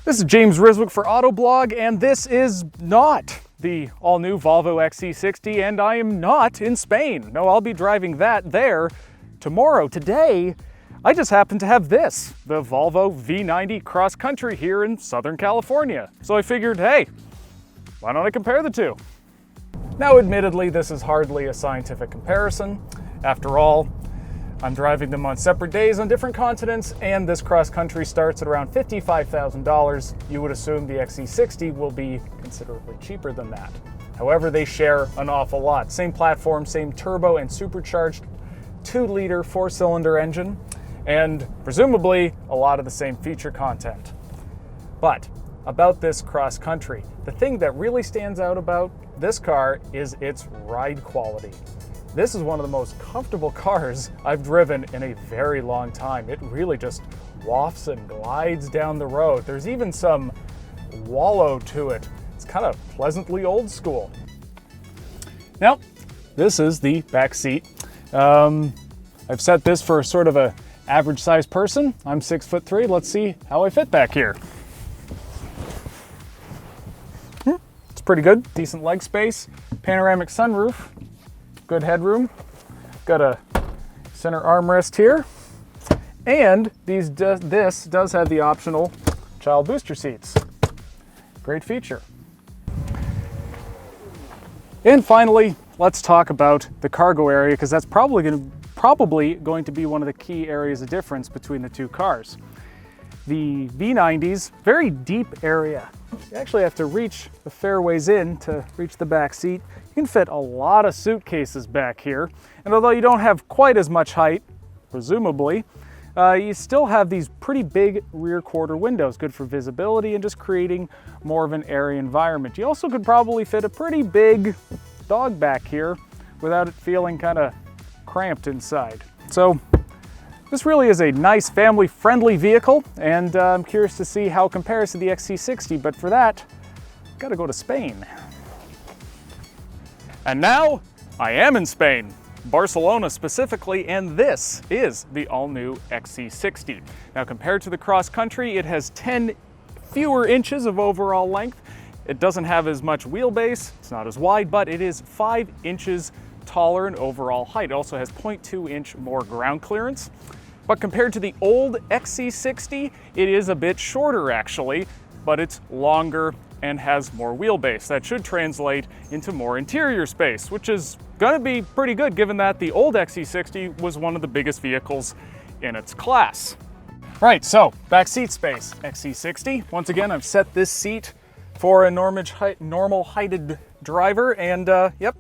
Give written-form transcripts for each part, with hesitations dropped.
This is James Riswick for Autoblog, and this is not the all-new Volvo XC60, and I am not in Spain. No, I'll be driving that there tomorrow. Today, I just happen to have this, the Volvo V90 Cross Country here in Southern California. So I figured, hey, why don't I compare the two? Now, admittedly, this is hardly a scientific comparison. After all, I'm driving them on separate days on different continents, and this cross country starts at around $55,000. You would assume the XC60 will be considerably cheaper than that. However, they share an awful lot. Same platform, same turbo and supercharged 2-liter 4-cylinder engine, and presumably a lot of the same feature content. But about this cross country, the thing that really stands out about this car is its ride quality. This is one of the most comfortable cars I've driven in a very long time. It really just wafts and glides down the road. There's even some wallow to it. It's kind of pleasantly old school. Now, this is the back seat. I've set this for sort of a average sized person. I'm 6'3". Let's see how I fit back here. It's pretty good. Decent leg space, panoramic sunroof. Good headroom, got a center armrest here, and this does have the optional child booster seats. Great feature. And finally, let's talk about the cargo area, because that's probably going to be one of the key areas of difference between the two cars. The V90's very deep area. You actually have to reach a fair ways in to reach the back seat. You can fit a lot of suitcases back here, and although you don't have quite as much height, presumably, you still have these pretty big rear quarter windows, good for visibility and just creating more of an airy environment. You also could probably fit a pretty big dog back here without it feeling kind of cramped inside. So this really is a nice family-friendly vehicle, and I'm curious to see how it compares to the XC60, but for that, gotta go to Spain. And now, I am in Spain, Barcelona specifically, and this is the all-new XC60. Now, compared to the cross country, it has 10 fewer inches of overall length. It doesn't have as much wheelbase, it's not as wide, but it is 5 inches taller in overall height. It also has 0.2 inch more ground clearance. But compared to the old XC60, it is a bit shorter actually, but it's longer and has more wheelbase. That should translate into more interior space, which is gonna be pretty good given that the old XC60 was one of the biggest vehicles in its class. Right, so backseat space, XC60. Once again, I've set this seat for a normal heighted driver, and yep,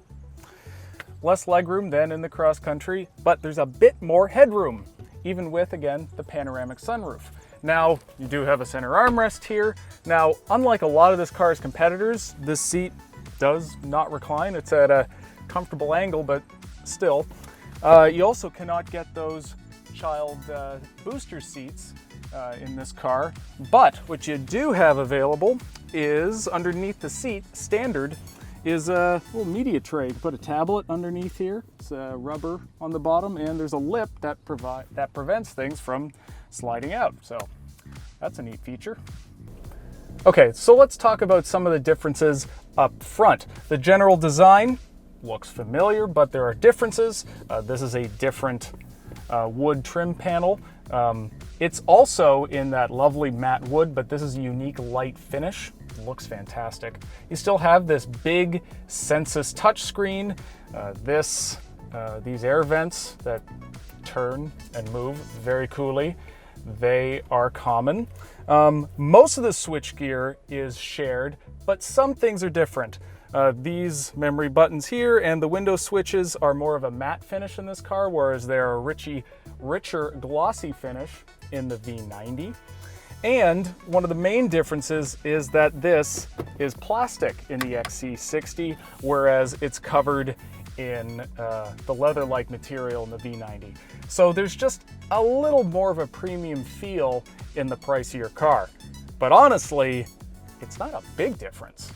less legroom than in the cross country, but there's a bit more headroom, even with, again, the panoramic sunroof. Now, you do have a center armrest here. Now, unlike a lot of this car's competitors, this seat does not recline. It's at a comfortable angle, but still. You also cannot get those child booster seats in this car, but what you do have available is, underneath the seat, standard, is a little media tray. You put a tablet underneath here. It's rubber on the bottom, and there's a lip that prevents things from sliding out. So that's a neat feature. Okay, so let's talk about some of the differences up front. The general design looks familiar, but there are differences. This is a different wood trim panel. It's also in that lovely matte wood, but this is a unique light finish. Looks fantastic. You still have this big Sensus touchscreen, these air vents that turn and move very coolly. They are common. Most of the switchgear is shared, but some things are different. These memory buttons here and the window switches are more of a matte finish in this car, whereas they're a richer glossy finish in the V90. And one of the main differences is that this is plastic in the XC60, whereas it's covered in the leather-like material in the V90. So there's just a little more of a premium feel in the pricier car. But honestly, it's not a big difference.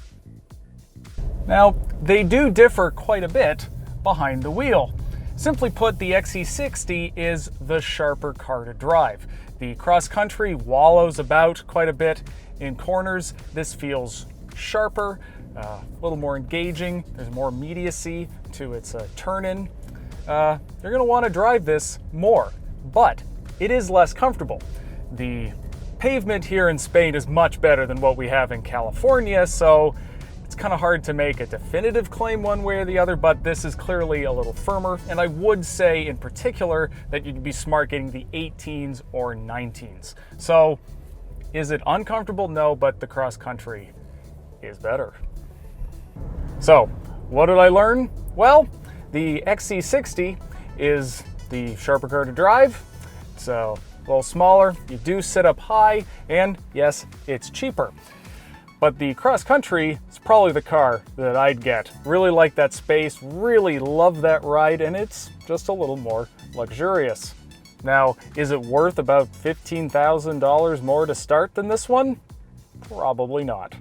Now, they do differ quite a bit behind the wheel. Simply put, the XC60 is the sharper car to drive. The cross country wallows about quite a bit in corners. This feels sharper, a little more engaging. There's more immediacy to its turn-in. You're going to want to drive this more, but it is less comfortable. The pavement here in Spain is much better than what we have in California, so it's kind of hard to make a definitive claim one way or the other, but this is clearly a little firmer, and I would say in particular that you'd be smart getting the 18s or 19s. So is it uncomfortable? No, but the cross country is better. So what did I learn? Well, the XC60 is the sharper car to drive. It's a little smaller, you do sit up high, and yes, it's cheaper. But the cross country is probably the car that I'd get. Really like that space, really love that ride, and it's just a little more luxurious. Now, is it worth about $15,000 more to start than this one? Probably not.